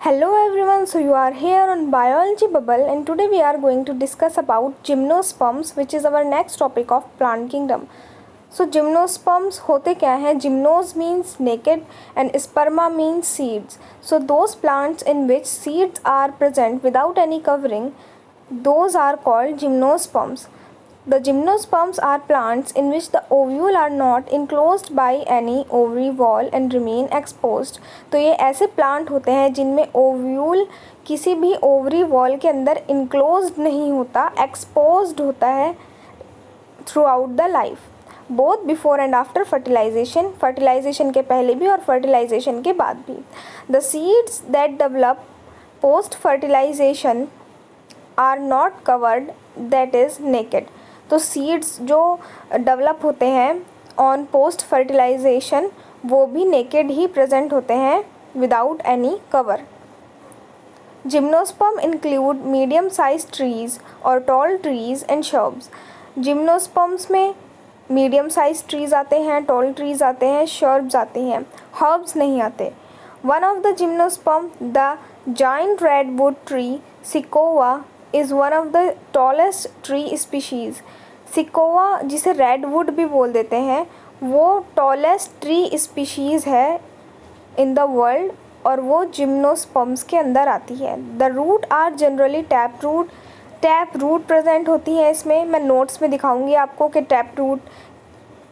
Hello everyone, so you are here on Biology Bubble and today we are going to discuss about gymnosperms, which is our next topic of plant kingdom. So gymnosperms होते क्या हैं? Gymnos means naked and sperma means seeds. So those plants in which seeds are present without any covering, those are called gymnosperms. The gymnosperms are plants in which the ovule are not enclosed by any ovary wall and remain exposed. तो ये ऐसे plant होते हैं जिनमें ovule किसी भी ovary wall के अंदर इनक्लोज्ड नहीं होता, एक्सपोज्ड होता है throughout the life, both before and after fertilization, fertilization के पहले भी और फर्टिलाइजेशन के बाद भी. The seeds that develop post fertilization are not covered, that is naked. तो सीड्स जो डेवलप होते हैं ऑन पोस्ट फर्टिलाइजेशन वो भी नेकेड ही प्रेजेंट होते हैं without any cover. Gymnosperm include medium size trees और tall trees and shrubs. Gymnosperms में मीडियम साइज ट्रीज आते हैं, टॉल ट्रीज आते हैं, शर्ब्स आते हैं, हर्ब्स नहीं आते. One of the gymnosperm, the giant redwood tree Sikoa, is one of the tallest tree species. Sikoa, जिसे रेडवुड भी बोल देते हैं, वो टॉलेस्ट ट्री स्पीशीज़ है इन द वर्ल्ड और वो जिम्नोस्पर्म्स के अंदर आती है. The root are generally tap root present होती है इसमें. मैं नोट्स में दिखाऊंगी आपको कि टैप रूट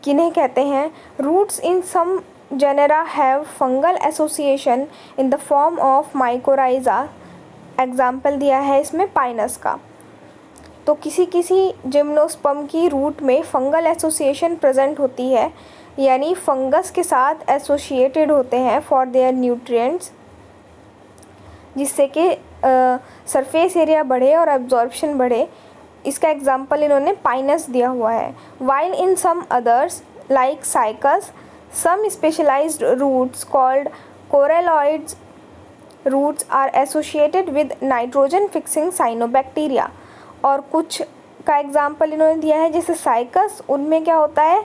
किन्हें कहते हैं. Roots in some genera have fungal association in the form of mycorrhiza. Example दिया है इसमें पाइनस का. तो किसी जिम्नोस्पर्म की रूट में फंगल एसोसिएशन प्रेजेंट होती है, यानी फंगस के साथ एसोसिएटेड होते हैं फॉर देयर न्यूट्रिएंट्स, जिससे कि सरफेस एरिया बढ़े और एब्जॉर्प्शन बढ़े. इसका एग्जाम्पल इन्होंने पाइनस दिया हुआ है. While in some others like cycas, some specialised roots called coralloid roots are associated with nitrogen fixing cyanobacteria. और कुछ का एग्जाम्पल इन्होंने दिया है जैसे साइकस, उनमें क्या होता है,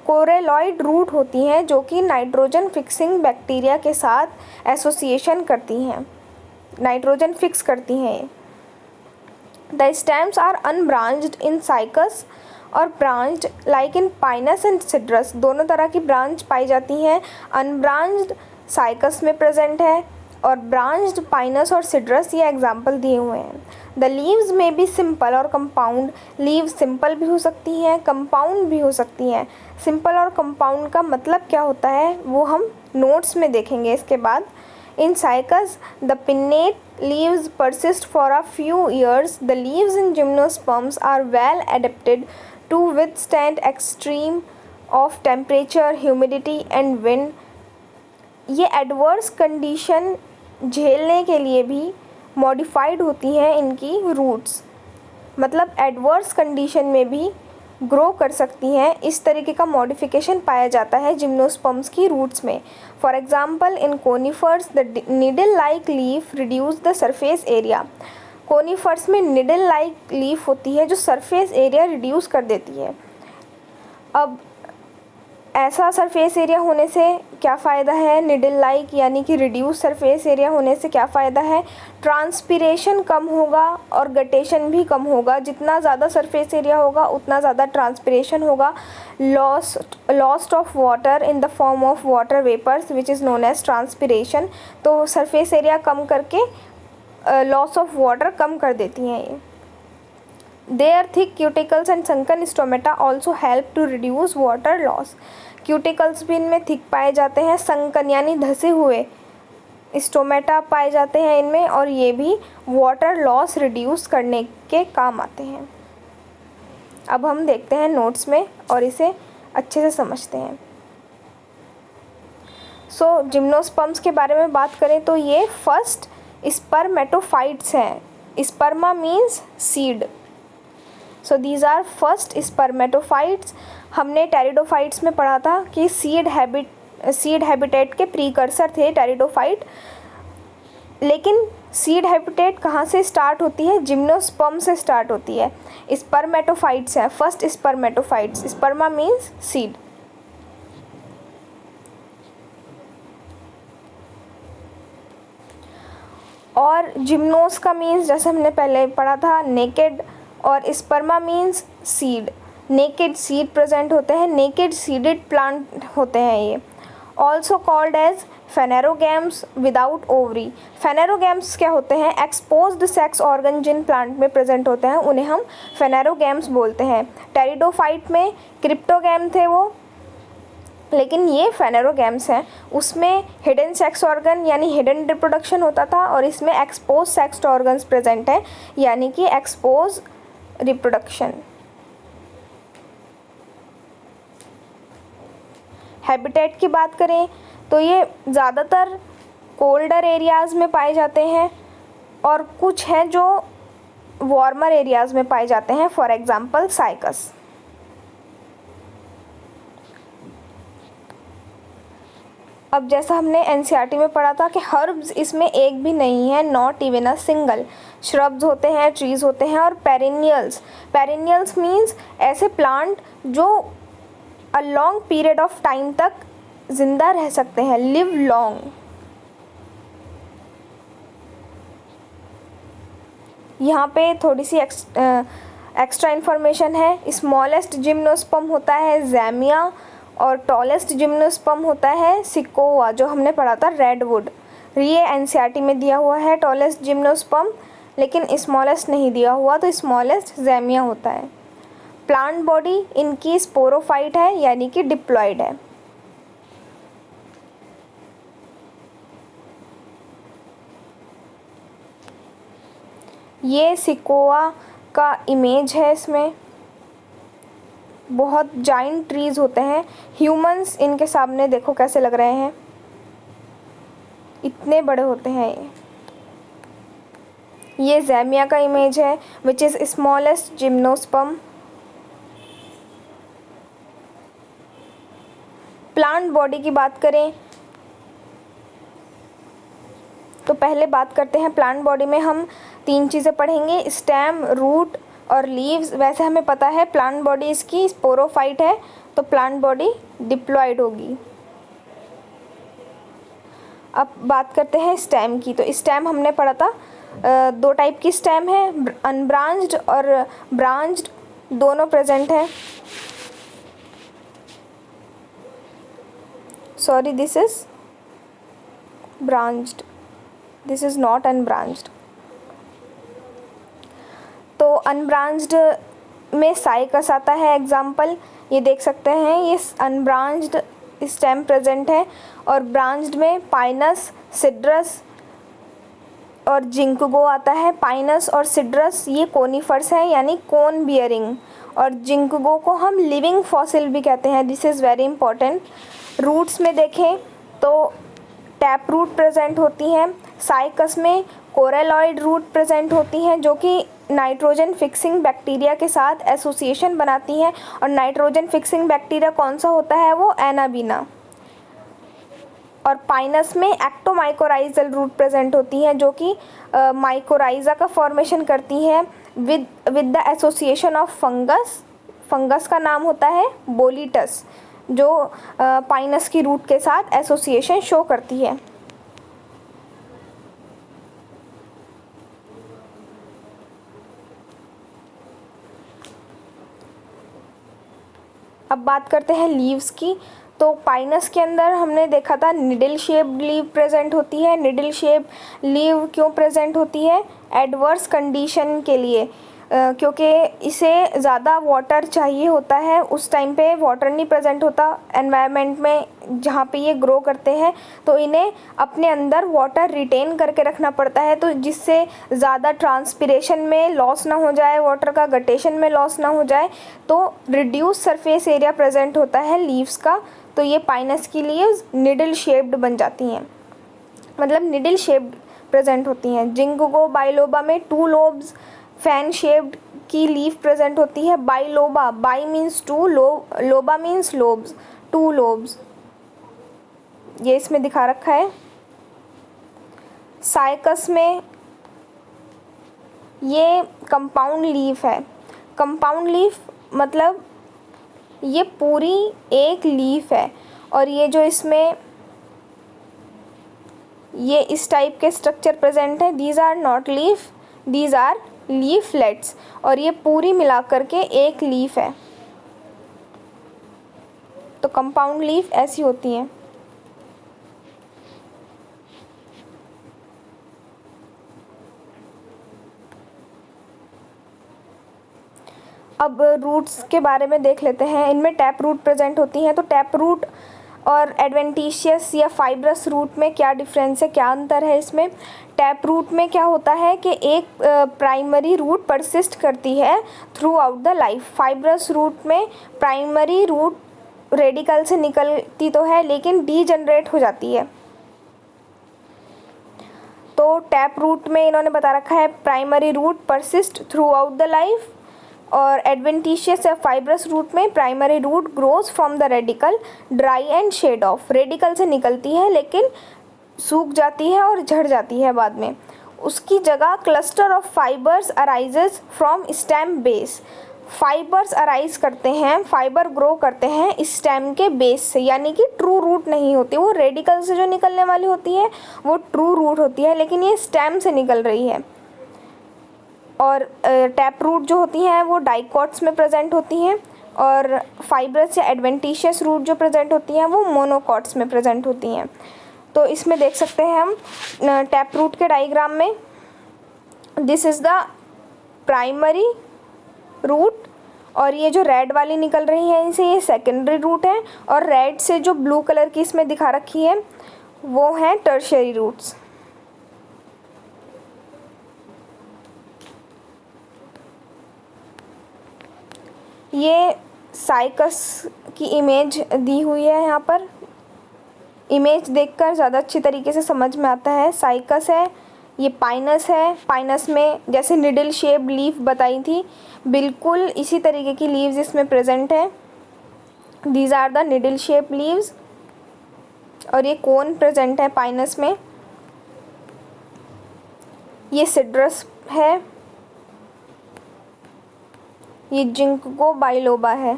कोरेलॉइड रूट होती हैं जो कि नाइट्रोजन फिक्सिंग बैक्टीरिया के साथ एसोसिएशन करती हैं, नाइट्रोजन फिक्स करती हैं. The stems are unbranched in cycas और branched like in pinus and cedrus. दोनों तरह की ब्रांच पाई जाती हैं. अनब्रांच्ड साइकस में प्रेजेंट है और ब्रांच्ड पाइनस और सिट्रस, ये एग्जाम्पल दिए हुए हैं. द लीव्स में बी सिंपल और कंपाउंड. लीव्स सिंपल भी हो सकती हैं, कंपाउंड भी हो सकती हैं. सिंपल और कंपाउंड का मतलब क्या होता है वो हम नोट्स में देखेंगे इसके बाद. In cycas the pinnate leaves persist for a few years. The leaves in gymnosperms are well adapted to withstand extreme of temperature, humidity and wind. ये एडवर्स कंडीशन झेलने के लिए भी मॉडिफाइड होती हैं इनकी रूट्स, मतलब एडवर्स कंडीशन में भी ग्रो कर सकती हैं. इस तरीके का मॉडिफिकेशन पाया जाता है जिम्नोस्पर्म्स की रूट्स में. For example in conifers the needle like leaf reduce the surface area. Conifers में निडल लाइक लीफ होती है जो सरफेस एरिया रिड्यूस कर देती है. अब ऐसा सरफेस एरिया होने से क्या फ़ायदा है, निडल लाइक यानी कि रिड्यूस सरफेस एरिया होने से क्या फ़ायदा है, ट्रांसपिरेशन कम होगा और गटेशन भी कम होगा. जितना ज़्यादा सरफेस एरिया होगा उतना ज़्यादा ट्रांसपिरेशन होगा. Lost of water in the form of water vapours which is known as transpiration. तो सरफेस एरिया कम करके लॉस ऑफ वाटर कम कर देती हैं ये. Their thick cuticles and sunken stomata also help to reduce water loss. Cuticles भी इनमें thick पाए जाते हैं, संकन यानी धसे हुए स्टोमेटा पाए जाते हैं इनमें, और ये भी वाटर लॉस रिड्यूस करने के काम आते हैं. अब हम देखते हैं नोट्स में और इसे अच्छे से समझते हैं. सो जिम्नोस्पर्म्स के बारे में बात करें तो ये फर्स्ट स्पर्मेटोफाइट्स हैं. Sperma means seed. So these are first spermatophytes. हमने टेरिडोफाइट्स में पढ़ा था कि सीड हैबिटेट के प्रीकर्सर थे टेरिडोफाइट. लेकिन सीड हैबिटेट कहाँ से स्टार्ट होती है, जिम्नोस्पर्म से स्टार्ट होती है. स्पर्मेटोफाइट्स हैं फर्स्ट स्पर्मेटोफाइट्स. स्पर्मा means seed. और जिम्नोस का मीन्स जैसे हमने पहले पढ़ा था नेकेड, और sperma means seed, naked seed present होते हैं, नेकेड सीडेड प्लांट होते हैं ये। Also called as phanerogams without ovary. Phanerogams क्या होते हैं? एक्सपोज्ड सेक्स ऑर्गन जिन प्लांट में प्रेजेंट होते हैं उन्हें हम फेनेरोगैम्स बोलते हैं। टेरिडोफाइट में क्रिप्टोगैम थे वो, लेकिन ये फेनेरोगैम्स हैं, उसमें हिडन सेक्स ऑर्गन यानी हिडन रिप्रोडक्शन होता था, और इसमें एक्सपोज सेक्स ऑर्गन्स प्रेजेंट हैं यानी कि एक्सपोज रिप्रोडक्शन। हैबिटेट की बात करें तो ये ज़्यादातर कोल्डर एरियाज़ में पाए जाते हैं, और कुछ हैं जो वार्मर एरियाज़ में पाए जाते हैं, फॉर एग्ज़ाम्पल साइकस। अब जैसा हमने एनसीईआरटी में पढ़ा था कि हर्ब्स इसमें एक भी नहीं है, not even a single. Shrubs होते हैं, ट्रीज़ होते हैं, और पेरिनियल्स। पेरिनियल्स मीन्स ऐसे प्लांट जो a long period of time तक ज़िंदा रह सकते हैं, लिव लॉन्ग। यहाँ पे थोड़ी सी एक्स्ट्रा इन्फॉर्मेशन है। स्मॉलेस्ट जिम्नोस्पर्म होता है ज़ैमिया, और टॉलेस्ट जिम्नोस्पर्म होता है सिकोआ, जो हमने पढ़ा था रेडवुड। ये एनसीईआरटी में दिया हुआ है टॉलेस्ट जिम्नोस्पर्म, लेकिन स्मॉलेस्ट नहीं दिया हुआ, तो स्मॉलेस्ट ज़ैमिया होता है। प्लांट बॉडी इनकी स्पोरोफाइट है यानी कि डिप्लॉयड है। ये सिकोआ का इमेज है, इसमें बहुत जाइंट ट्रीज़ होते हैं। ह्यूमंस इनके सामने देखो कैसे लग रहे हैं, इतने बड़े होते हैं ये ज़ैमिया का इमेज है, which is smallest gymnosperm. Plant body की बात करें तो पहले बात करते हैं प्लांट बॉडी में हम 3 चीज़ें पढ़ेंगे, स्टेम, रूट और लीव्स। वैसे हमें पता है प्लांट बॉडी इसकी स्पोरोफाइट है, तो प्लांट बॉडी डिप्लॉयड होगी। अब बात करते हैं स्टेम की। तो स्टेम हमने पढ़ा था 2 टाइप की स्टेम है, अनब्रांच्ड और ब्रांच्ड, दोनों प्रेजेंट हैं। Sorry, this is branched, this is not unbranched. तो अनब्रांच्ड में साइकस आता है एग्जाम्पल, ये देख सकते हैं, ये अनब्रांच्ड स्टेम प्रेजेंट है। और ब्रांच्ड में पाइनस, सिड्रस और जिंकगो आता है। पाइनस और सिड्रस ये कोनीफर्स हैं यानी कोन बियरिंग, और जिंकगो को हम लिविंग फॉसिल भी कहते हैं। This is very important. Roots में देखें तो टैप रूट प्रेजेंट होती हैं। साइकस में कोरेलॉइड रूट प्रेजेंट होती हैं जो कि नाइट्रोजन फिक्सिंग बैक्टीरिया के साथ एसोसिएशन बनाती हैं, और नाइट्रोजन फिक्सिंग बैक्टीरिया कौन सा होता है? वो एनाबीना। और पाइनस में एक्टोमाइकोराइजल रूट प्रेजेंट होती हैं जो कि माइकोराइजा का फॉर्मेशन करती हैं with the association of fungus. Fungus का नाम होता है बोलीटस, जो पाइनस की रूट के साथ एसोसिएशन शो करती है। अब बात करते हैं लीव्स की। तो पाइनस के अंदर हमने देखा था निडल शेप्ड लीव प्रेजेंट होती है। निडल शेप लीव क्यों प्रेजेंट होती है? एडवर्स कंडीशन के लिए, क्योंकि इसे ज़्यादा वाटर चाहिए होता है। उस टाइम पे वाटर नहीं प्रेजेंट होता एनवायरनमेंट में जहाँ पे ये ग्रो करते हैं, तो इन्हें अपने अंदर वाटर रिटेन करके रखना पड़ता है, तो जिससे ज़्यादा ट्रांसपिरेशन में लॉस ना हो जाए, वाटर का गटेशन में लॉस ना हो जाए, तो रिड्यूस सरफेस एरिया प्रेजेंट होता है लीव्स का। तो ये पाइनस की लीव्स निडल शेप्ड बन जाती हैं, मतलब निडल शेप्ड प्रेजेंट होती हैं। जिंगो बाइलोबा में 2 लोब्स फैन शेप्ड की लीफ प्रेजेंट होती है। बाइलोबा, बाई मीन्स 2, लोबा मीन्स लोब्स, 2 लोब्स, ये इसमें दिखा रखा है। साइकस में ये कंपाउंड लीफ है। कंपाउंड लीफ मतलब ये पूरी एक लीफ है, और ये जो इसमें ये इस टाइप के स्ट्रक्चर प्रेजेंट है। These are not leaf, these are leaflets. और ये पूरी मिला करके एक लीफ है। तो कंपाउंड लीफ ऐसी होती हैं। अब रूट्स के बारे में देख लेते हैं। इनमें टैप रूट प्रेजेंट होती हैं। तो टैप रूट और एडवेंटिशियस या फाइब्रस रूट में क्या डिफरेंस है, क्या अंतर है इसमें? टैप रूट में क्या होता है कि एक प्राइमरी रूट परसिस्ट करती है throughout the life. Fibrous root में प्राइमरी रूट रेडिकल से निकलती तो है लेकिन डीजनरेट हो जाती है। तो टैप रूट में इन्होंने बता रखा है primary root persist throughout the life, और एडवेंटिशियस या फाइब्रस रूट में primary root grows from the radicle dry and shed off. Radicle से निकलती है लेकिन सूख जाती है और झड़ जाती है बाद में। उसकी जगह cluster of fibres arises from stem base. Fibres arise करते हैं, फाइबर ग्रो करते हैं स्टेम के बेस से, यानी कि ट्रू रूट नहीं होती। वो रेडिकल से जो निकलने वाली होती है वो ट्रू रूट होती है, लेकिन ये स्टेम से निकल रही है। और टैप रूट जो होती हैं वो डाइकॉट्स में प्रेजेंट होती हैं, और फाइब्रस या एडवेंटिशियस रूट जो प्रेजेंट होती हैं वो मोनोकॉट्स में प्रेजेंट होती हैं। तो इसमें देख सकते हैं हम टैप रूट के डायग्राम में, this is the primary root, और ये जो रेड वाली निकल रही है इनसे ये सेकेंडरी रूट है, और रेड से जो ब्लू कलर की इसमें दिखा रखी है वो हैं टर्शियरी रूट्स। ये साइकस की इमेज दी हुई है। यहाँ पर इमेज देखकर ज़्यादा अच्छी तरीके से समझ में आता है। साइकस है, ये पाइनस है। पाइनस में जैसे निडल शेप लीफ बताई थी, बिल्कुल इसी तरीके की लीव्स इसमें प्रेजेंट है। These are the needle shape leaves, और ये कोन प्रेजेंट है पाइनस में। ये सिड्रस है, ये जिंको बाइलोबा है।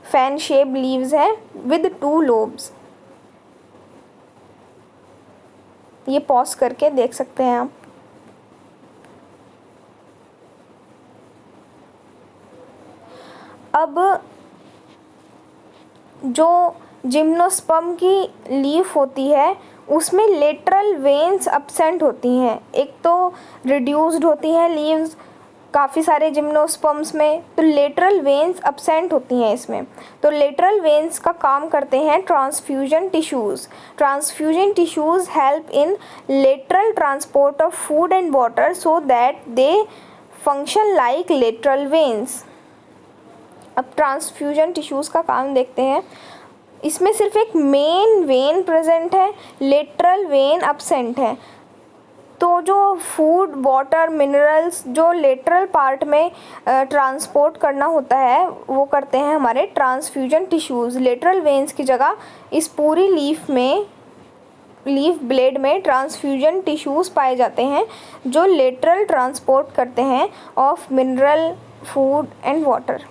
फैन शेप लीव्स है विद 2 लोब्स। ये पॉज करके देख सकते हैं आप। अब जो जिम्नोस्पर्म की लीफ होती है उसमें लेटरल वेन्स अब्सेंट होती हैं। एक तो रिड्यूस्ड होती हैं लीव्स काफ़ी सारे जिम्नोस्पर्म्स में, तो लेटरल वेन्स अब्सेंट होती हैं इसमें। तो लेटरल वेन्स का काम करते हैं transfusion tissues. Transfusion tissues help in lateral transport of food and water so that they function like lateral veins. अब ट्रांसफ्यूजन टिश्यूज़ का काम देखते हैं। इसमें सिर्फ एक मेन वेन प्रेजेंट है, लेटरल वेन अब्सेंट है। तो जो फूड, वाटर, मिनरल्स जो लेटरल पार्ट में ट्रांसपोर्ट करना होता है वो करते हैं हमारे ट्रांसफ्यूजन टिश्यूज़। लेटरल वेन्स की जगह इस पूरी लीफ ब्लेड में ट्रांसफ्यूजन टिश्यूज़ पाए जाते हैं जो लेटरल ट्रांसपोर्ट करते हैं of mineral, food and water.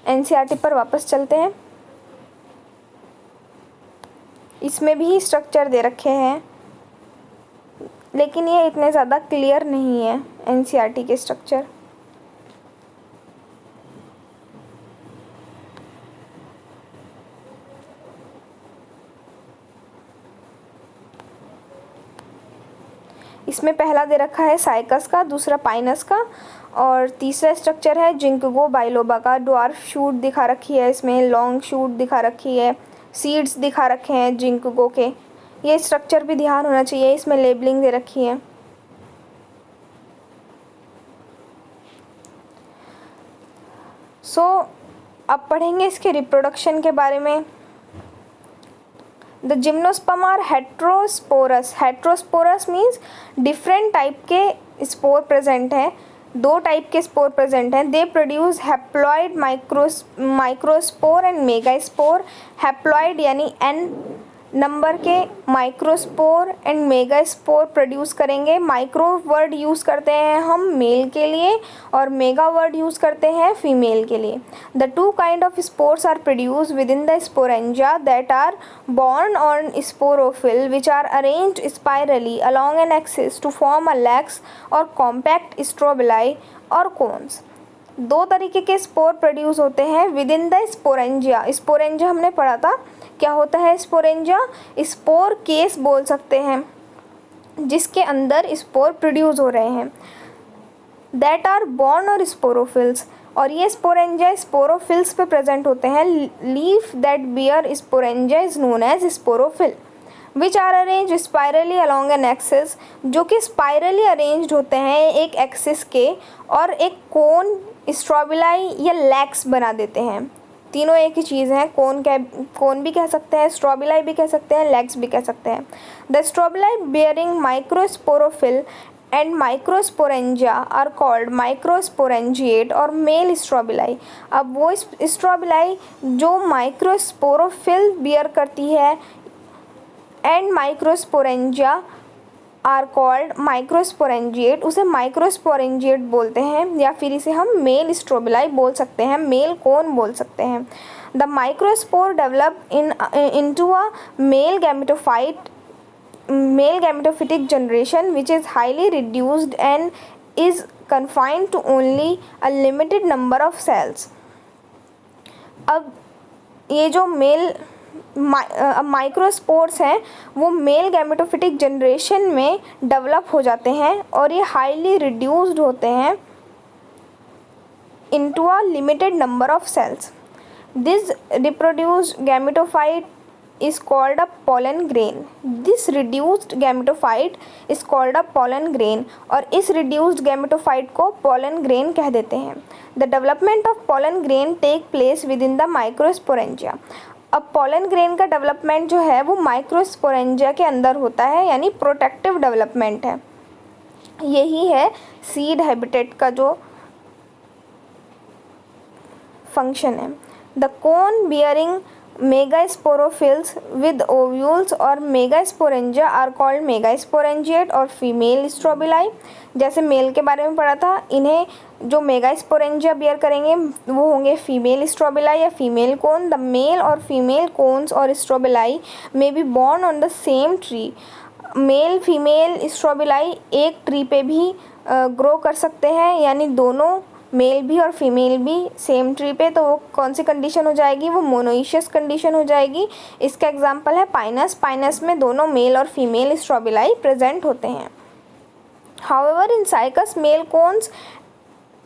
NCERT पर वापस चलते हैं। इसमें भी स्ट्रक्चर दे रखे हैं लेकिन ये इतने ज़्यादा क्लियर नहीं है एनसीईआरटी के स्ट्रक्चर। इसमें पहला दे रखा है साइकस का, दूसरा पाइनस का, और तीसरा स्ट्रक्चर है जिंको बाइलोबा का। ड्वार्फ शूट दिखा रखी है इसमें, लॉन्ग शूट दिखा रखी है, सीड्स दिखा रखे हैं जिंको के। ये स्ट्रक्चर भी ध्यान होना चाहिए, इसमें लेबलिंग दे रखी है। अब पढ़ेंगे इसके रिप्रोडक्शन के बारे में। The gymnosperm are heterosporous. Heterosporous means different type के स्पोर प्रेजेंट हैं, 2 टाइप के स्पोर प्रेजेंट हैं। They produce haploid microspore and megaspore. Haploid यानी N नंबर के माइक्रोस्पोर एंड मेगास्पोर प्रोड्यूस करेंगे। माइक्रो वर्ड यूज़ करते हैं हम मेल के लिए और मेगा वर्ड यूज़ करते हैं फीमेल के लिए। The two kind of spores are produce within the sporangia that are borne on sporophyll which are arranged spirally along an axis to form a lax or compact strobili or cones। दो तरीके के spore produce होते हैं with in the sporangia. Sporangia हमने पढ़ा था, क्या होता है स्पोरेंजिया? स्पोर केस बोल सकते हैं जिसके अंदर स्पोर प्रोड्यूस हो रहे हैं। दैट आर बॉर्न और स्पोरोफिल्स, और ये स्पोरेंजिया स्पोरोफिल्स पे प्रेजेंट होते हैं। Leaf that bear sporangia is known as sporophyll which are arrange spirally along an axis, जो कि स्पायरली अरेंज्ड होते हैं एक एक्सिस के और एक कोन स्ट्रॉबिलाई या लैक्स बना देते हैं। तीनों एक ही चीज़ हैं, कोन भी कह सकते हैं, स्ट्रॉबिलाई भी कह सकते हैं, लैक्स भी कह सकते हैं। The strobili bearing microsporophyll and microsporangia are called microsporangiate और male strobili। अब वो स्ट्रॉबिलाई जो माइक्रोस्पोरोफिल बियर करती है and microsporangia are called microsporangiate, उसे माइक्रोस्पोरेंजिएट बोलते हैं, या फिर इसे हम मेल स्ट्रोबिलाई बोल सकते हैं, मेल कोन बोल सकते हैं। The microspore develop into a male gametophytic generation which is highly reduced and is confined to only a limited number of cells। अब ये जो माइक्रोस्पोर्स हैं वो मेल गैमेटोफिटिक जनरेशन में डेवलप हो जाते हैं और ये हाईली रिड्यूस्ड होते हैं into a limited number of cells. This reproduced gametophyte is called a pollen grain। This reduced gametophyte is called a pollen grain और इस reduced gametophyte को pollen grain कह देते हैं। The development of pollen grain take place within the microsporangia। अब pollen grain का development जो है वो microsporangia के अंदर होता है, यानी protective development है। यही है seed habitat का जो function है। The cone bearing megasporophylls with ovules और मेगास्पोरेंजिया आर कॉल्ड मेगास्पोरेंजिएट और फीमेल स्ट्रोबिलाई। जैसे मेल के बारे में पढ़ा था, इन्हें जो मेगास्पोरेंजिया बियर करेंगे वो होंगे फीमेल स्ट्रोबिलाई या फीमेल कोन। द मेल और फीमेल कोन्स और strobili may be born on the same tree. Male female strobili एक ट्री पे भी ग्रो कर सकते हैं, यानी दोनों मेल भी और फीमेल भी सेम ट्री पे, तो वो कौन सी कंडीशन हो जाएगी? वो मोनोइशियस कंडीशन हो जाएगी। इसका एग्जांपल है पाइनस। पाइनस में दोनों मेल और फीमेल स्ट्रॉबिलाई प्रेजेंट होते हैं। However in cycas male cones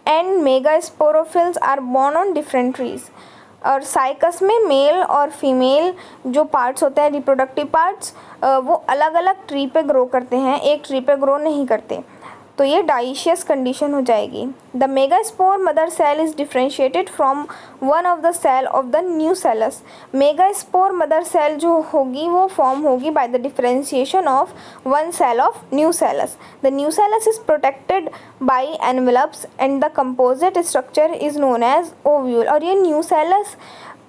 and megasporophylls are borne on different trees. और साइकस में मेल और फीमेल जो पार्ट्स होते हैं, रिप्रोडक्टिव पार्ट्स, वो अलग अलग ट्री पे ग्रो करते हैं, एक ट्री पे ग्रो नहीं करते, तो ये डाइशियस कंडीशन हो जाएगी। The megaspore mother cell is differentiated from one of the cell of the nucellus. Megaspore mother cell जो होगी वो फॉर्म होगी by the differentiation of one cell of nucellus. The nucellus is protected by envelopes and the composite structure is known as ovule. और ये nucellus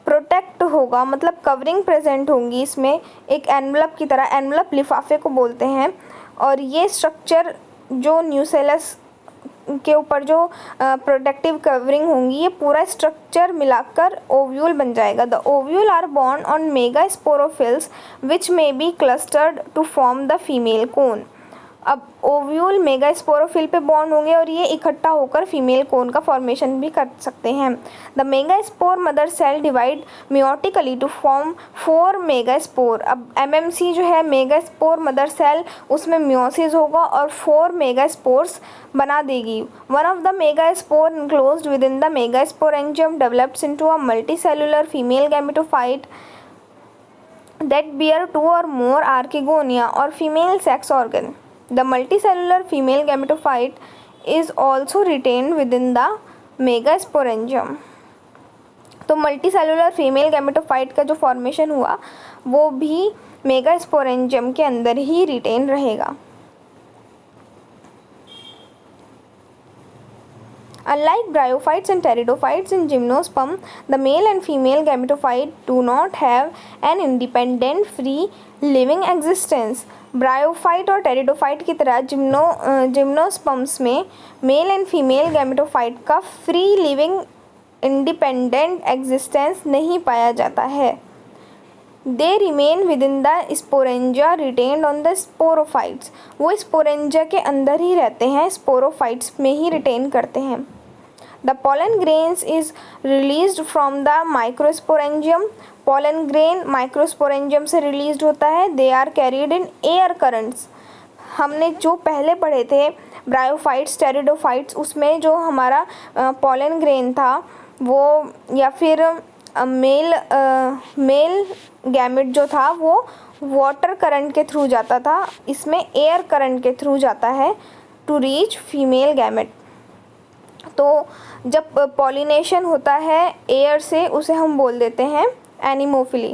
protect होगा, मतलब covering present होंगी इसमें एक एनवेलप की तरह। एनवेलप लिफाफे को बोलते हैं, और ये स्ट्रक्चर जो न्यूसेलस के ऊपर जो प्रोटेक्टिव कवरिंग होंगी, ये पूरा स्ट्रक्चर मिलाकर ओव्यूल बन जाएगा। The ovule are borne on megasporophylls which may be clustered to form the female cone. अब ओव्यूल मेगास्पोरोफिल पे बॉन्ड होंगे और ये इकट्ठा होकर फीमेल कोन का फॉर्मेशन भी कर सकते हैं। The megaspore mother cell divide meiotically to form 4 megaspore. अब एमएमसी जो है मेगास्पोर मदर सेल, उसमें मियोसिस होगा और 4 मेगास्पोर्स बना देगी। One of the megaspore enclosed within the megasporangium develops into a multicellular female gametophyte that bear 2 or more archegonia or female sex organ. The multicellular female gametophyte is also retained within the megasporangium। तो multicellular female gametophyte का जो formation हुआ वो भी megasporangium के अंदर ही retain रहेगा। Unlike bryophytes and pteridophytes in gymnosperm, the male and female gametophyte do not have an independent free living existence. Bryophyte और टेरिडोफाइट की तरह जिम्नोस्पर्म्स में मेल एंड फीमेल गैमेटोफाइट का फ्री लिविंग इंडिपेंडेंट एग्जिस्टेंस नहीं पाया जाता है. They remain within the sporangia retained on the sporophytes. वो स्पोरेंजा के अंदर ही रहते हैं, स्पोरोफाइट्स में ही रिटेन करते हैं. The pollen grains is released from the microsporangium. pollen grain microsporangium से रिलीज होता है. They are carried in air currents. हमने जो पहले पढ़े थे ब्रायोफाइट्स टेरिडोफाइट्स, उसमें जो हमारा pollen grain था वो या फिर मेल गैमेट जो था वो वाटर करंट के थ्रू जाता था. इसमें एयर करंट के थ्रू जाता है टू रीच फीमेल गैमेट. तो जब पॉलिनेशन होता है एयर से, उसे हम बोल देते हैं anemophily.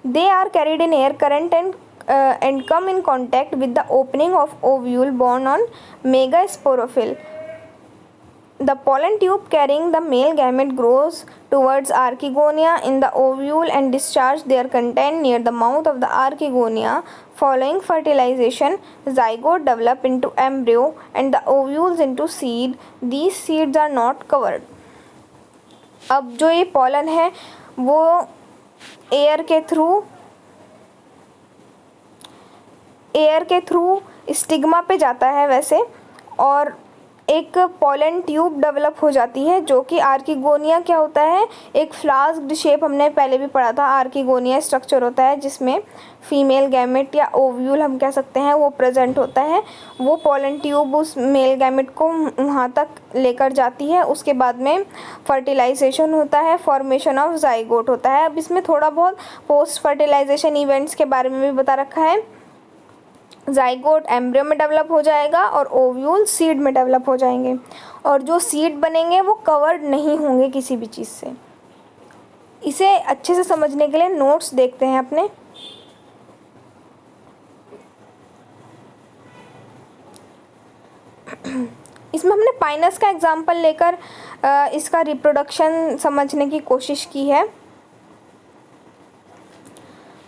They are carried in air current and come in contact with the opening of ovule borne on megasporophyll. The pollen tube carrying the male gamete grows towards archegonia in the ovule and discharge their content near the mouth of the archegonia. Following fertilization, zygote develop into embryo and the ovules into seed. These seeds are not covered. अब जो ये pollen है वो air के through stigma पे जाता है वैसे, और एक पॉलन ट्यूब डेवलप हो जाती है जो कि आर्किगोनिया क्या होता है, एक फ्लास्क्ड शेप. हमने पहले भी पढ़ा था. आर्किगोनिया स्ट्रक्चर होता है जिसमें फीमेल गैमेट या ओव्यूल हम कह सकते हैं वो प्रेजेंट होता है. वो पॉलन ट्यूब उस मेल गैमेट को वहाँ तक लेकर जाती है. उसके बाद में फर्टिलाइजेशन होता है, फॉर्मेशन ऑफ जाइगोट होता है. अब इसमें थोड़ा बहुत पोस्ट फर्टिलाइजेशन इवेंट्स के बारे में भी बता रखा है. जाइगोट एम्ब्रियो में डेवलप हो जाएगा और ओव्यूल सीड में डेवलप हो जाएंगे, और जो सीड बनेंगे वो कवर्ड नहीं होंगे किसी भी चीज़ से. इसे अच्छे से समझने के लिए नोट्स देखते हैं अपने. इसमें हमने पाइनस का एग्जाम्पल लेकर इसका रिप्रोडक्शन समझने की कोशिश की है.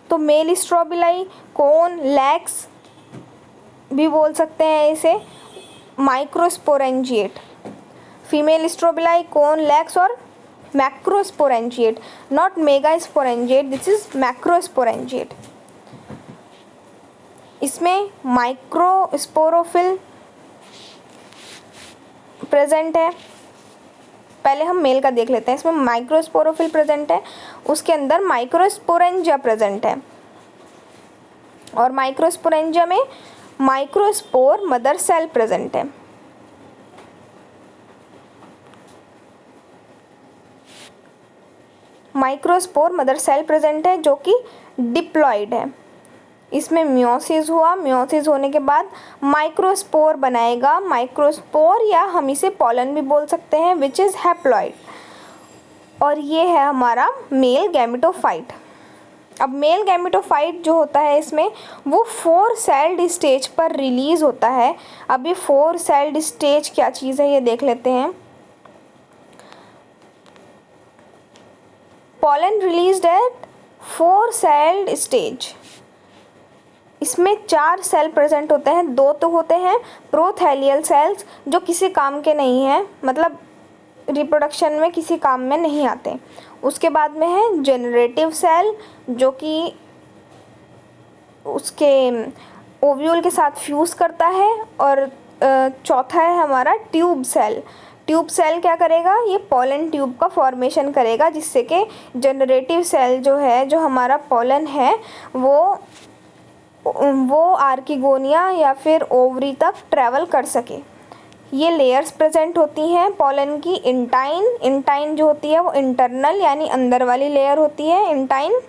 तो मेल स्ट्रॉबिलाई, कोन, लैक्स भी बोल सकते हैं इसे, microsporangiate. Female strobili, cone, lacks और macrosporangiate, not megasporangiate. This is macrosporangiate. इसमें माइक्रोस्पोरोफिल प्रेजेंट है. पहले हम मेल का देख लेते हैं. इसमें माइक्रोस्पोरोफिल प्रेजेंट है, उसके अंदर माइक्रोस्पोरेंजिया प्रेजेंट है, और माइक्रोस्पोरेंजिया में माइक्रोस्पोर मदर सेल प्रेजेंट है. माइक्रोस्पोर मदर सेल प्रेजेंट है जो कि डिप्लॉइड है. इसमें म्योसिस हुआ, म्योसिस होने के बाद माइक्रोस्पोर बनाएगा. माइक्रोस्पोर या हम इसे पॉलन भी बोल सकते हैं, विच इज़ हैप्लॉइड. और ये है हमारा मेल गैमेटोफाइट. अब मेल गैमेटोफाइट जो होता है इसमें वो 4 सेल्ड स्टेज पर रिलीज़ होता है. अब ये 4 सेल्ड स्टेज क्या चीज़ है ये देख लेते हैं. Pollen released at 4 sailed stage. इसमें 4 सेल प्रेजेंट होते हैं. 2 तो होते हैं प्रोथैलियल सेल्स जो किसी काम के नहीं हैं, मतलब रिप्रोडक्शन में किसी काम में नहीं आते. उसके बाद में है जनरेटिव सेल जो कि उसके ओव्यूल के साथ फ्यूज़ करता है. और चौथा है हमारा ट्यूब सेल. ट्यूब सेल क्या करेगा, ये पॉलन ट्यूब का फॉर्मेशन करेगा जिससे कि जनरेटिव सेल जो है, जो हमारा पॉलन है, वो आर्किगोनिया या फिर ओवरी तक ट्रैवल कर सके. ये लेयर्स प्रेजेंट होती हैं पॉलन की. इंटाइन जो होती है वो इंटरनल यानी अंदर वाली लेयर होती है इंटाइन.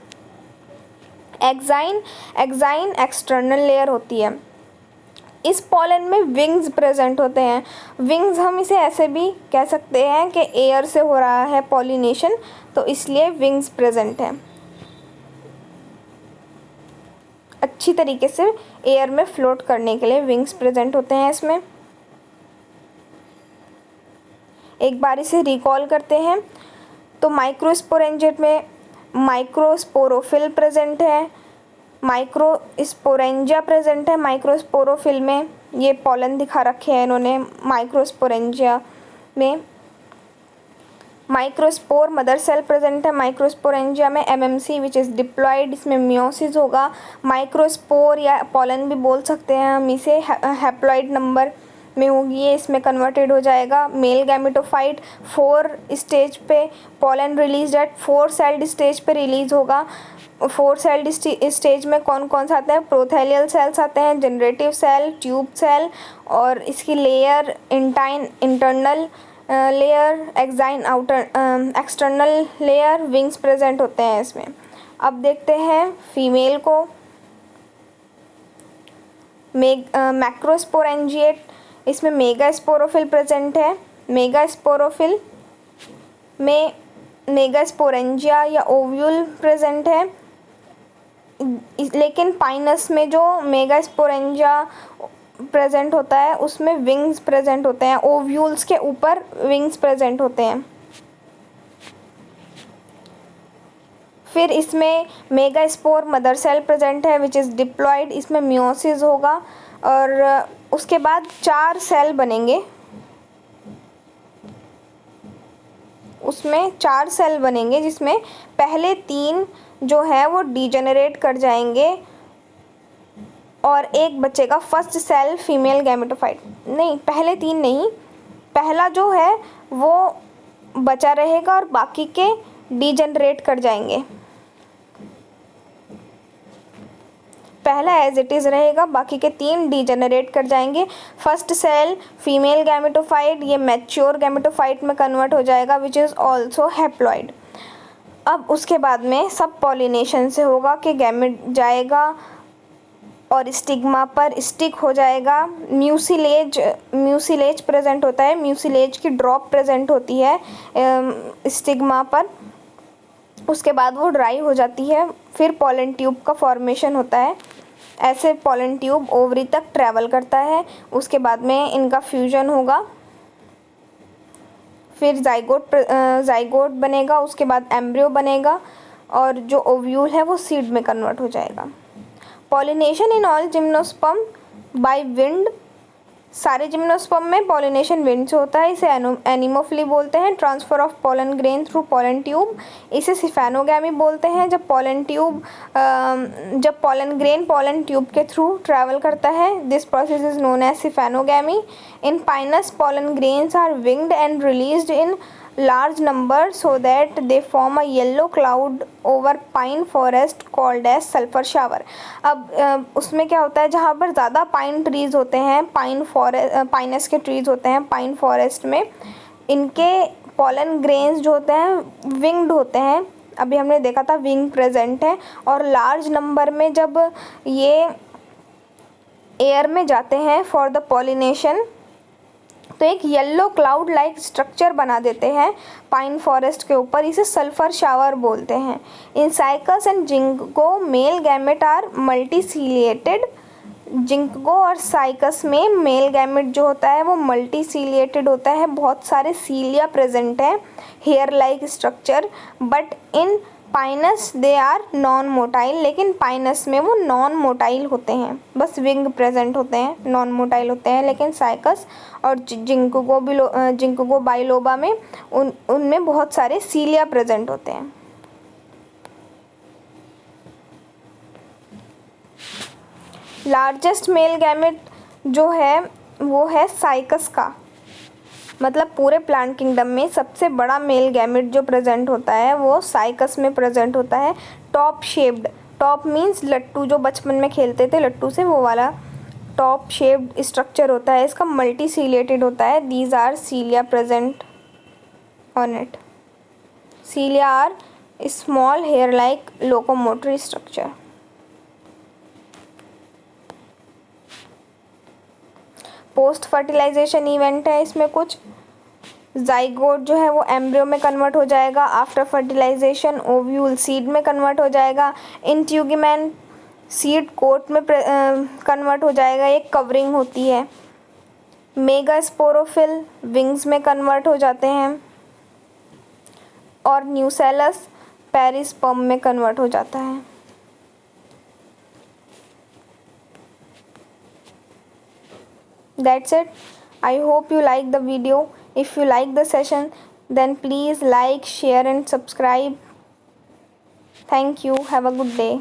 एक्साइन एक्सटर्नल लेयर होती है. इस पॉलन में विंग्स प्रेजेंट होते हैं. विंग्स हम इसे ऐसे भी कह सकते हैं कि एयर से हो रहा है पॉलिनेशन, तो इसलिए विंग्स प्रेजेंट है. अच्छी तरीके से एयर में फ्लोट करने के लिए विंग्स प्रेजेंट होते हैं इसमें। एक बार इसे रिकॉल करते हैं तो माइक्रोस्पोरेंजिया में माइक्रोस्पोरोफिल प्रेजेंट है, माइक्रोस्पोरेंजिया प्रेजेंट है माइक्रोस्पोरोफिल में। ये पॉलन दिखा रखे हैं इन्होंने माइक्रोस्पोरेंजिया में। माइक्रोस्पोर मदर सेल प्रेजेंट है माइक्रोस्पोरेंजिया में। एमएमसी विच इज़ डिप्लॉयड, इसमें मियोसिस होगा। माइक्रोस्पोर या पॉलन भी बोल सकते हैं हम इसे, हैप्लॉइड नंबर में होगी ये, इसमें कन्वर्टेड हो जाएगा। मेल गैमेटोफाइट 4 स्टेज पे pollen release at 4 sailed stage पे रिलीज होगा। 4 सेल्ड स्टेज में कौन कौन से आते हैं? प्रोथेलियल सेल्स आते हैं, जनरेटिव सेल, ट्यूब सेल, और इसकी layer internal layer, exine outer external layer, wings present होते हैं इसमें। अब देखते हैं फीमेल को। मैक्रोस्पोरेंजिएट, इसमें मेगास्पोरोफिल प्रेजेंट है। मेगास्पोरोफिल में मेगास्पोरेंजिया या ओव्यूल प्रेजेंट है, लेकिन पाइनस में जो मेगास्पोरेंजिया प्रेजेंट होता है उसमें विंग्स प्रेजेंट होते हैं, ओव्यूल्स के ऊपर विंग्स प्रेजेंट होते हैं। फिर इसमें मेगास्पोर मदर सेल प्रेजेंट है विच इज़ डिप्लॉयड, इसमें मियोसिस होगा और उसके बाद 4 सेल बनेंगे, उसमें 4 सेल बनेंगे जिसमें पहले 3 जो है वो डीजेनरेट कर जाएंगे और एक बचेगा फर्स्ट सेल फीमेल गैमेटोफाइट। नहीं, पहले 3 नहीं, पहला जो है वो बचा रहेगा और बाकी के डीजेनरेट कर जाएंगे। पहला एज इट इज़ रहेगा, बाकी के 3 डीजेनरेट कर जाएंगे। फर्स्ट सेल फीमेल गैमेटोफाइट ये मैच्योर गैमेटोफाइट में कन्वर्ट हो जाएगा विच इज़ ऑल्सो हैप्लॉइड। अब उसके बाद में सब पॉलिनेशन से होगा कि गैमेट जाएगा और स्टिग्मा पर स्टिक हो जाएगा। म्यूसिलेज प्रेजेंट होता है, म्यूसिलेज की ड्रॉप प्रेजेंट होती है स्टिग्मा पर। उसके बाद वो ड्राई हो जाती है, फिर पॉलन ट्यूब का फॉर्मेशन होता है। ऐसे पॉलन ट्यूब ओवरी तक ट्रैवल करता है। उसके बाद में इनका फ्यूजन होगा, फिर जाइगोट बनेगा, उसके बाद एम्ब्रियो बनेगा और जो ओव्यूल है वो सीड में कन्वर्ट हो जाएगा। Pollination in all gymnosperm by wind, सारे जिम्नोस्पर्म में पॉलिनेशन विंड से होता है, इसे एनिमोफिली बोलते हैं। Transfer of pollen grain through pollen tube, इसे सिफेनोगैमी बोलते हैं। जब पॉलन ग्रेन पॉलन ट्यूब के थ्रू ट्रैवल करता है, this process is known as siphonogamy. In pinus pollen grains are winged and released in large number so that they form a yellow cloud over pine forest called as sulfur shower। अब उसमें क्या होता है, जहाँ पर ज़्यादा pine trees होते हैं, पाइनस के ट्रीज़ होते हैं पाइन फॉरेस्ट में, इनके पॉलन ग्रेन्स जो होते हैं विंग्ड होते हैं। अभी हमने देखा था विंग प्रेजेंट है, और लार्ज नंबर में जब ये एयर में जाते हैं फॉर द पॉलिनेशन तो एक येलो क्लाउड लाइक स्ट्रक्चर बना देते हैं पाइन फॉरेस्ट के ऊपर, इसे सल्फर शावर बोलते हैं। In cycas and ginkgo male gamete are multiciliated. Ginkgo और साइकस में मेल गैमेट जो होता है वो मल्टीसीलिएटेड होता है, बहुत सारे सीलिया प्रेजेंट हैं, hair like structure. But in pinus they are non motile, लेकिन पाइनस में वो नॉन मोटाइल होते हैं, बस विंग प्रेजेंट होते हैं, नॉन मोटाइल होते हैं। लेकिन साइकस और जिंको बाइलोबा में उनमें बहुत सारे सीलिया प्रेजेंट होते हैं। लार्जेस्ट मेल गैमेट जो है वो है साइकस का, मतलब पूरे प्लांट किंगडम में सबसे बड़ा मेल गैमेट जो प्रेजेंट होता है वो साइकस में प्रेजेंट होता है। टॉप शेप्ड, टॉप मीन्स लट्टू, जो बचपन में खेलते थे लट्टू से, वो वाला टॉप शेप्ड स्ट्रक्चर होता है इसका, मल्टीसीलिएटेड होता है। These are cilia present on it. Cilia are small hair like locomotory structure. Post fertilisation event है इसमें कुछ। जाइगोट जो है वो एम्ब्रियो में कन्वर्ट हो जाएगा। आफ्टर फर्टिलाइजेशन ओव्यूल सीड में कन्वर्ट हो जाएगा। इंट्यूगिमेन सीड कोट में कन्वर्ट हो जाएगा, एक कवरिंग होती है। मेगास्पोरोफिल विंग्स में कन्वर्ट हो जाते हैं और न्यूसेलस पेरिस्पर्म में कन्वर्ट हो जाता है। That's it. I hope you like the video. If you like the session, then please like, share and subscribe. Thank you. Have a good day.